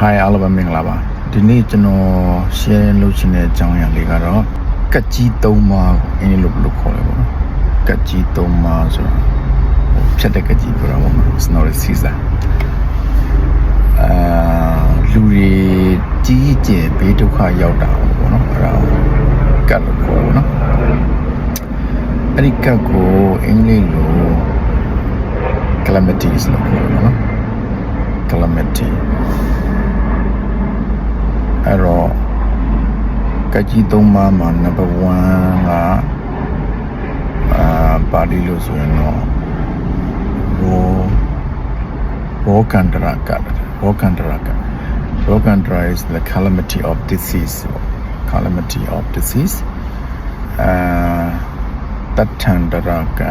Hi အားလုံးပဲမင်္ဂလာပါဒီနေ့ကျွန်တော် share လုပ်ချင်တဲ့အကြောင်းအရာလေးကတော့ကတ်ကြီး၃ပါးကိုအင်းလို့ခေါ်တယ်ပေါ့နော်ကတ်ကြီး၃ပါးဆိုတော့ဖြတ်တဲ့ကတ်ကြီးပြောတာပေါ့နော် it's not a Caesar လူတွေကြီးကျယ်ဘေးဒုက္ခရောက်တာပေါ့နော်အဲ့ဒါကတ်လို့ခေါ်ပေါ့နော်အဲ့ဒီကတ်ကိုအင်္ဂလိပ်လို calamities လို့ခေါ်တယ်ပေါ့နော် calamityအဲ့တော့ကကြီး၃ပါးမှာ number 1ကပါဠိလို့ဆိုရင်တော့ဘောကန္တရာကဘောကန္တရာ is the calamity of diseaseတထန္တရာက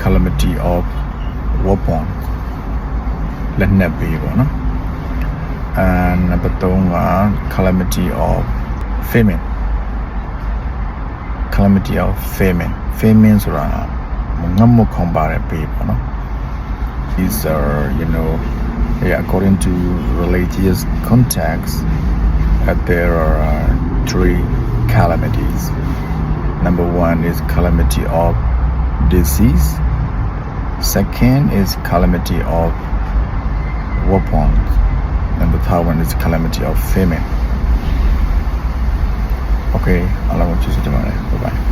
calamity of weapon လက်နက်ပေးပေါ့နော်and number 3 calamity of famine ဆိုတာငတ်မခေါင်ပါတဲ့ပေးပေါ့နော် these are according to religious context there are 3 calamities. Number 1 is calamity of disease, second is calamity of weapons, and the third one is calamity of famine. Okay, I want you to do it. Bye bye.